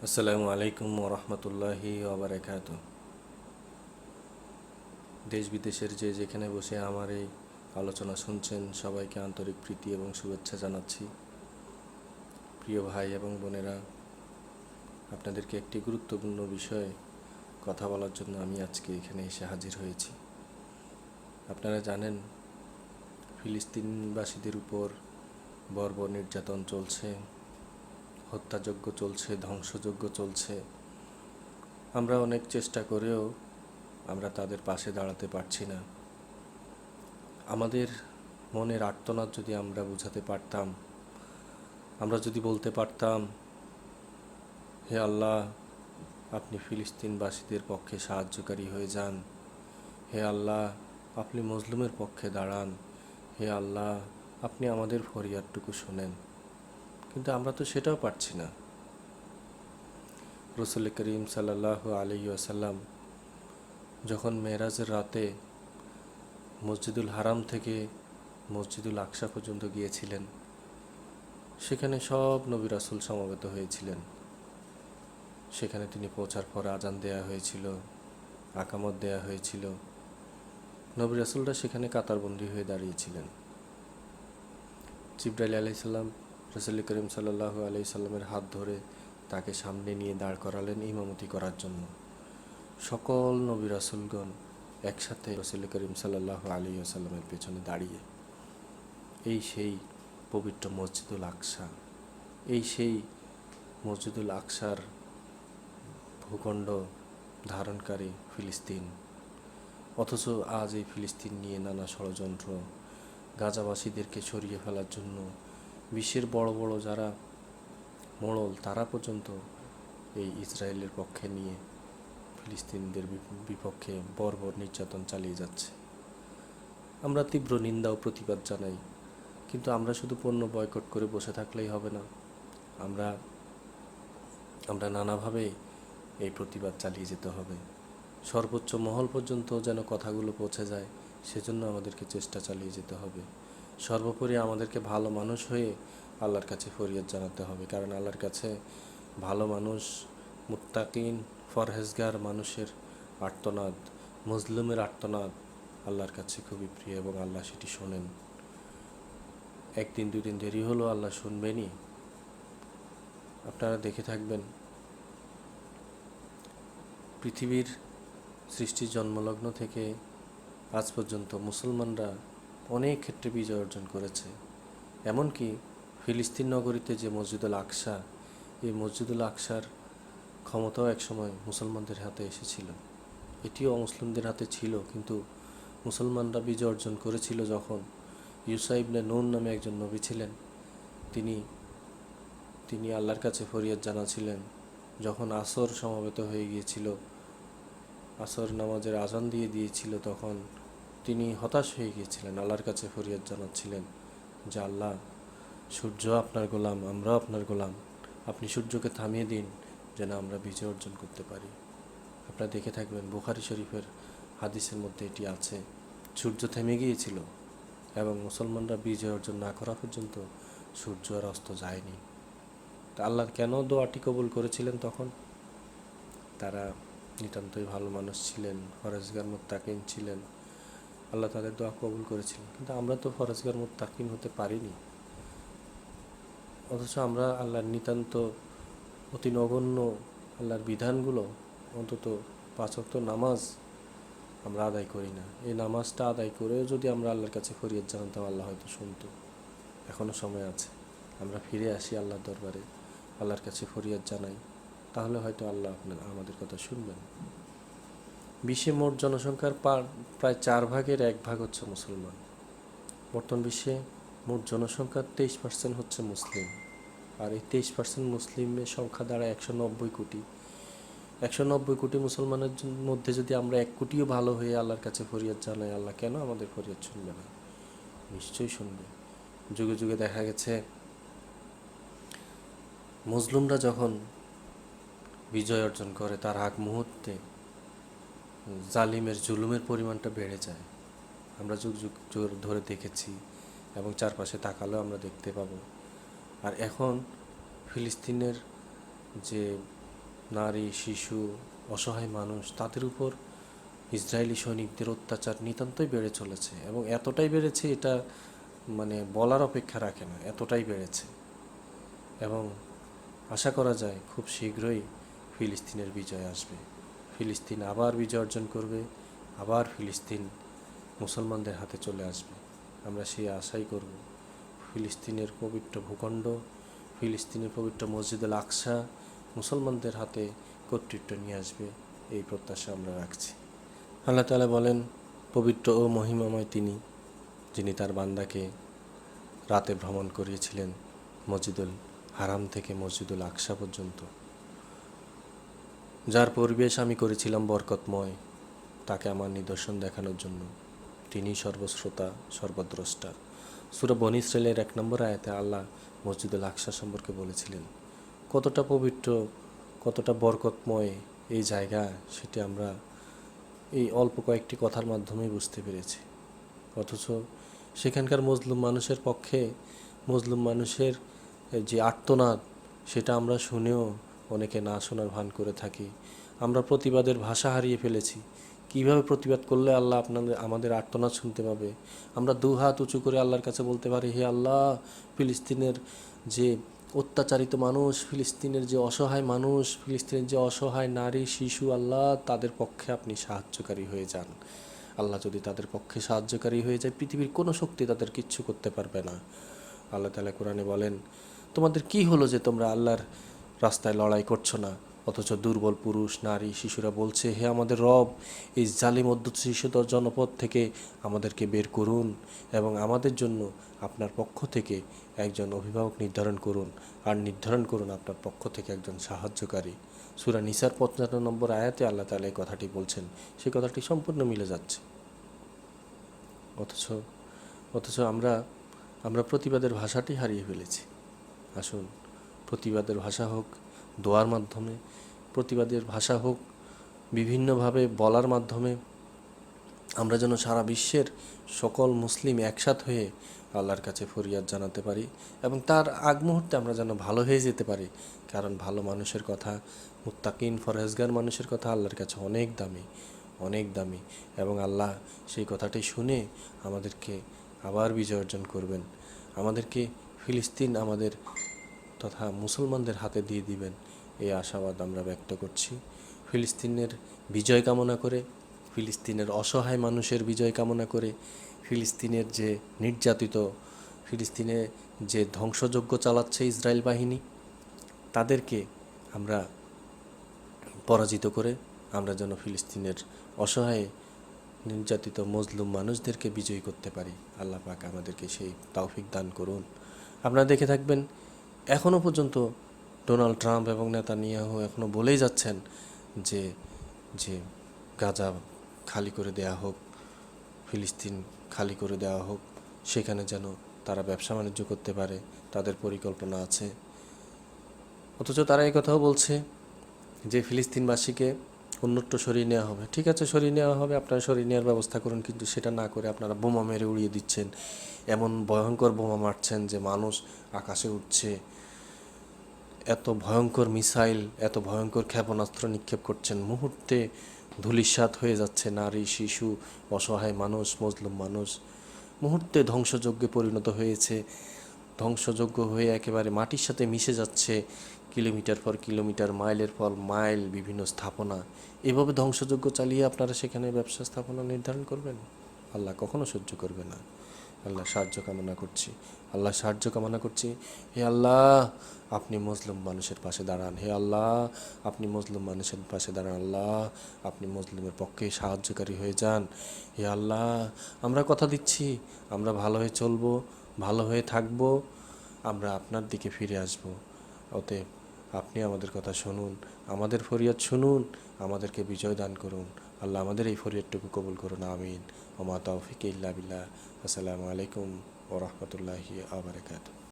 আসসালামু আলাইকুম ওরহমতুল্লাহি ওবারাকাতুহু। দেশ বিদেশের যে যেখানে বসে আমার এই আলোচনা শুনছেন সবাইকে আন্তরিক প্রীতি এবং শুভেচ্ছা জানাচ্ছি। প্রিয় ভাই এবং বোনেরা, আপনাদেরকে একটি গুরুত্বপূর্ণ বিষয়ে কথা বলার জন্য আমি আজকে এখানে এসে হাজির হয়েছি। আপনারা জানেন, ফিলিস্তিনবাসীদের উপর বর্বর নির্যাতন চলছে, হত্যাযজ্ঞ চলছে, ধ্বংসযজ্ঞ চলছে। আমরা অনেক চেষ্টা করেও আমরা তাদের পাশে দাঁড়াতে পারছি না। আমাদের মনের আর্তনাদ যদি আমরা বুঝাতে পারতাম, আমরা যদি বলতে পারতাম, হে আল্লাহ, আপনি ফিলিস্তিনবাসীদের পক্ষে সাহায্যকারী হয়ে যান, হে আল্লাহ, আপনি মজলুমের পক্ষে দাঁড়ান, হে আল্লাহ, আপনি আমাদের ফরিয়াদটুকু শোনেন, কিন্তু আমরা তো সেটাও পারছি না। রাসূল করিম সাল্লাল্লাহু আলাইহি ওয়াসাল্লাম যখন মেরাজের রাতে মসজিদুল হারাম থেকে মসজিদুল আকসা পর্যন্ত গিয়েছিলেন, সেখানে সব নবী রাসূল সমবেত হয়েছিলেন। সেখানে তিনি পৌঁছার পর আজান দেয়া হয়েছিল, আকামত দেয়া হয়েছিল। নবী রাসূলরা সেখানে কাতারবন্দি হয়ে দাঁড়িয়েছিলেন। জিবরাইল আলাইহিস সালাম রাসূল করিম সাল্লাল্লাহু আলাইহি সাল্লামের হাত ধরে তাকে সামনে নিয়ে দাঁড় করালেন ইমামতি করার জন্য। সকল নবী রাসূলগণ একসাথে রাসূল করিম সাল্লাল্লাহু আলাইহি ওয়াসাল্লামের পেছনে দাঁড়িয়ে, এই সেই পবিত্র মসজিদুল আকসা, এই সেই মসজিদুল আকসার ভূখণ্ড ধারণকারী ফিলিস্তিন। অথচ আজ এই ফিলিস্তিন নিয়ে নানা ষড়যন্ত্র, গাজাবাসীদেরকে সরিয়ে ফেলার জন্য বিশ্বের বড় বড় যারা মোড়ল, তারা পর্যন্ত এই ইসরায়েলের পক্ষে নিয়ে ফিলিস্তিনদের বিপক্ষে বর্বর নির্যাতন চালিয়ে যাচ্ছে। আমরা তীব্র নিন্দা ও প্রতিবাদ জানাই, কিন্তু আমরা শুধু পণ্য বয়কট করে বসে থাকলেই হবে না। আমরা নানাভাবে এই প্রতিবাদ চালিয়ে যেতে হবে। সর্বোচ্চ মহল পর্যন্ত যেন কথাগুলো পৌঁছে যায়, সেজন্য আমাদেরকে চেষ্টা চালিয়ে যেতে হবে। সর্বোপরি আমাদেরকে ভালো মানুষ হয়ে আল্লাহর কাছে ফরিয়াদ জানাতে হবে, কারণ আল্লাহর কাছে ভালো মানুষ, মুত্তাকিন, ফরহেজগার মানুষের আর্তনাদ, মজলুমের আর্তনাদ আল্লাহর কাছে খুবই প্রিয় এবং আল্লাহ সেটি শোনেন। একদিন দুদিন দেরি হলেও আল্লাহ শুনবেনই। আপনারা দেখে থাকবেন, পৃথিবীর সৃষ্টির জন্মলগ্ন থেকে আজ পর্যন্ত মুসলমানরা অনেক ক্ষেত্রে বিজয় অর্জন করেছে। এমনকি ফিলিস্তিন নগরীতে যে মসজিদুল আকসা, এই মসজিদুল আকসার ক্ষমতাও একসময় মুসলমানদের হাতে এসেছিল। এটিও অমুসলিমদের হাতে ছিল, কিন্তু মুসলমানরা বিজয় অর্জন করেছিল যখন ইউসা ইবনে নূন নামে একজন নবী ছিলেন। তিনি আল্লাহর কাছে ফরিয়াদ জানাছিলেন। যখন আসর সমবেত হয়ে গিয়েছিল, আসর নামাজের আজান দিয়ে দিয়েছিল, তখন তিনি হতাশ হয়ে গিয়েছিলেন, আল্লাহর কাছে ফরিয়াদ জানাচ্ছিলেন যে আল্লাহ, সূর্য আপনার গোলাম, আমরাও আপনার গোলাম, আপনি সূর্যকে থামিয়ে দিন যেন আমরা বিজয় অর্জন করতে পারি। আপনারা দেখে থাকবেন, বুখারী শরীফের হাদিসের মধ্যে এটি আছে। সূর্য থেমে গিয়েছিল এবং মুসলমানরা বিজয় অর্জন না করা পর্যন্ত সূর্য আর অস্ত যায়নি। তা আল্লাহ কেন দোয়াটি কবুল করেছিলেন? তখন তারা নিতান্তই ভালো মানুষ ছিলেন, ফরজগার মুত্তাকিন ছিলেন, আল্লাহ তাদের দোয়া কবুল করেছিলেন। কিন্তু আমরা তো ফরজগার মুত্তাকিন হতে পারিনি। অথচ আমরা আল্লাহর নিতান্ত অতি নগণ্য আল্লাহর বিধানগুলো, অন্তত 5 ওয়াক্ত নামাজ আমরা আদায় করি না। এই নামাজটা আদায় করেও যদি আমরা আল্লাহর কাছে ফরিয়াদ জানাতাম, আল্লাহ হয়তো শুনতো। এখনও সময় আছে, আমরা ফিরে আসি আল্লাহর দরবারে, আল্লাহর কাছে ফরিয়াদ জানাই, তাহলে হয়তো আল্লাহ আমাদের কথা শুনবেন। বিশ্বে মোট জনসংখ্যার প্রায় 4 ভাগের 1 ভাগ হচ্ছে মুসলমান। বর্তমান বিশ্বে মোট জনসংখ্যার 23% হচ্ছে মুসলিম, আর এই 23% মুসলিমের সংখ্যা দ্বারা 190 কোটি। 190 কোটি মুসলমানের মধ্যে যদি আমরা 1 কোটিও ভালো হয়ে আল্লাহর কাছে ফরিয়াদ জানাই, আল্লাহ কেন আমাদের ফরিয়াদ শুনবে না? নিশ্চয়ই শুনবে। যুগে যুগে দেখা গেছে, মুসলিমরা যখন বিজয় অর্জন করে তার আগ মুহূর্তে জালিমের জুলুমের পরিমাণটা বেড়ে যায়। আমরা যুগ যুগ ধরে দেখেছি এবং চারপাশে তাকালেও আমরা দেখতে পাবো। আর এখন ফিলিস্তিনের যে নারী, শিশু, অসহায় মানুষ, তাদের উপর ইসরায়েলি সৈনিকদের অত্যাচার নিতান্তই বেড়ে চলেছে এবং এতটাই বেড়েছে এটা মানে বলার অপেক্ষা রাখে না, এতটাই বেড়েছে। এবং আশা করা যায় খুব শীঘ্রই ফিলিস্তিনের বিজয় আসবে, ফিলিস্তিন আবার বিজয় অর্জন করবে, আবার ফিলিস্তিন মুসলমানদের হাতে চলে আসবে। আমরা সেই আশাই করব। ফিলিস্তিনের পবিত্র ভূখণ্ড, ফিলিস্তিনের পবিত্র মসজিদ আল আকসা মুসলমানদের হাতে কর্তৃত্ব নিয়ে আসবে, এই প্রত্যাশা আমরা রাখছি। আল্লাহ তাআলা বলেন, পবিত্র ও মহিমাময় তিনি, যিনি তার বান্দাকে রাতে ভ্রমণ করিয়েছিলেন মসজিদুল হারাম থেকে মসজিদুল আকসা পর্যন্ত, যার পরিবেশ আমি করেছিলাম বরকতময়, তাকে আমার নিদর্শন দেখানোর জন্য। তিনি সর্বশ্রোতা, সর্বদ্রষ্টা। সূরা বনী ইসরাঈলের 1 নম্বর আয়াতে আল্লাহ মসজিদুল আকসা সম্পর্কে বলেছিলেন। কতটা পবিত্র, কতটা বরকতময় এই জায়গা, সেটি আমরা এই অল্প কয়েকটি কথার মাধ্যমেই বুঝতে পেরেছি। অথচ সেখানকার মজলুম মানুষের পক্ষে, মজলুম মানুষের যে আর্তনাদ, সেটা আমরা শুনেও অনেকে না শোনার ভান করে থাকি। আমরা প্রতিবাদের ভাষা হারিয়ে ফেলেছি। কিভাবে প্রতিবাদ করলে আল্লাহ আমাদের আর্তনাদ শুনতে পাবে? আমরা দু হাত উঁচু করে আল্লাহর কাছে বলতে পারি, হে আল্লাহ, ফিলিস্তিনের যে অত্যাচারিত মানুষ, ফিলিস্তিনের যে অসহায় মানুষ, ফিলিস্তিনের যে অসহায় নারী, শিশু, আল্লাহ তাদের পক্ষে আপনি সাহায্যকারী হয়ে যান। আল্লাহ যদি তাদের পক্ষে সাহায্যকারী হয়ে যায়, পৃথিবীর কোনো শক্তি তাদের কিচ্ছু করতে পারবে না। আল্লাহ তাআলা কোরআনে বলেন, তোমাদের কি হলো যে তোমরা আল্লাহর রাস্তায় লড়াই করছো না? অথচ দুর্বল পুরুষ, নারী, শিশুরা বলছে, হে আমাদের রব, এই জালিম অধ্যুষিত জনপদ থেকে আমাদেরকে বের করুন এবং আমাদের জন্য আপনার পক্ষ থেকে একজন অভিভাবক নির্ধারণ করুন, আর নির্ধারণ করুন আপনার পক্ষ থেকে একজন সাহায্যকারী। সূরা নিসার 55 নম্বর আয়াতে আল্লাহ তাআলা এই কথাটি বলছেন। সেই কথাটি সম্পূর্ণ মিলে যাচ্ছে। অথচ আমরা প্রতিবাদের ভাষাটি হারিয়ে ফেলেছি। আসুন, প্রতিবাদের ভাষা হোক দোয়ার মাধ্যমে, প্রতিবাদের ভাষা হোক বিভিন্নভাবে বলার মাধ্যমে, আমরা যেন সারা বিশ্বের সকল মুসলিম একসাথ হয়ে আল্লাহর কাছে ফরিয়াদ জানাতে পারি এবং তার আগ মুহূর্তে আমরা যেন ভালো হয়ে যেতে পারি। কারণ ভালো মানুষের কথা, মুত্তাকিন ফরহেজগার মানুষের কথা আল্লাহর কাছে অনেক দামি, অনেক দামি। এবং আল্লাহ সেই কথাটি শুনে আমাদেরকে আবার বিজয় অর্জন করবেন, আমাদেরকে ফিলিস্তিন আমাদের তথা মুসলমানদের হাতে দিয়ে দিবেন, এই আশাবাদ আমরা ব্যক্ত করছি। ফিলিস্তিনের বিজয় কামনা করে, ফিলিস্তিনের অসহায় মানুষের বিজয় কামনা করে, ফিলিস্তিনের যে নির্যাতিত, ফিলিস্তিনে যে ধ্বংসযজ্ঞ চালাচ্ছে ইসরায়েল বাহিনী, তাদেরকে আমরা পরাজিত করে আমরা যেন ফিলিস্তিনের অসহায় নির্যাতিত মজলুম মানুষদেরকে বিজয়ী করতে পারি। আল্লাহ পাক আমাদেরকে সেই তৌফিক দান করুন। আপনারা দেখে থাকবেন, এখনও পর্যন্ত ডোনাল্ড ট্রাম্প এবং নেতানিয়াহু এখনও বলেই যাচ্ছেন যে যে গাজা খালি করে দেয়া হোক, ফিলিস্তিন খালি করে দেওয়া হোক, সেখানে যেন তারা ব্যবসা বাণিজ্য করতে পারে, তাদের পরিকল্পনা আছে। অথচ তারা এই কথাও বলছে যে ফিলিস্তিনবাসীকে অন্যত্র সরিয়ে নেওয়া হবে। ঠিক আছে, সরিয়ে নেওয়া হবে, আপনারা সরিয়ে নেওয়ার ব্যবস্থা করুন, কিন্তু সেটা না করে আপনারা বোমা মেরে উড়িয়ে দিচ্ছেন। এমন ভয়ঙ্কর বোমা মারছেন যে মানুষ আকাশে উঠছে, এত ভয়ঙ্কর মিসাইল, এত ভয়ঙ্কর ক্ষেপণাস্ত্র নিক্ষেপ করছেন, মুহূর্তে ধূলিসাৎ হয়ে যাচ্ছে নারী, শিশু, অসহায় মানুষ, মজলুম মানুষ, মুহূর্তে ধ্বংসযজ্ঞে পরিণত হয়েছে। ধ্বংসযজ্ঞ হয়ে একেবারে মাটির সাথে মিশে যাচ্ছে, কিলোমিটার পর কিলোমিটার, মাইলের পর মাইল বিভিন্ন স্থাপনা। এভাবে ধ্বংসযজ্ঞ চালিয়ে আপনারা সেখানে ব্যবসা স্থাপনা নির্ধারণ করবেন? আল্লাহ কখনো সহ্য করবে না। আল্লাহ সাহায্য কামনা করছি, আল্লাহ সাহায্য কামনা করছি। হে আল্লাহ, আপনি মজলুম মানুষের পাশে দাঁড়ান। হে আল্লাহ, আপনি মজলুম মানুষের পাশে দাঁড়ান। আল্লাহ, আপনি মজলুমের পক্ষে সাহায্যকারী হয়ে যান। হে আল্লাহ, আমরা কথা দিচ্ছি, আমরা ভালো হয়ে চলবো, ভালো হয়ে থাকবো, আমরা আপনার দিকে ফিরে আসব। অতএব আপনি আমাদের কথা শুনুন, আমাদের ফরিয়াদ শুনুন, আমাদেরকে বিজয় দান করুন। আল্লাহ আমাদের এই ফরিয়াদটুকু কবুল করুন, আমিন। ওমা তৌফিক ইল্লা বিল্লাহ। আসসালামু আলাইকুম ওয়া রাহমাতুল্লাহি ওয়া বারাকাতুহু।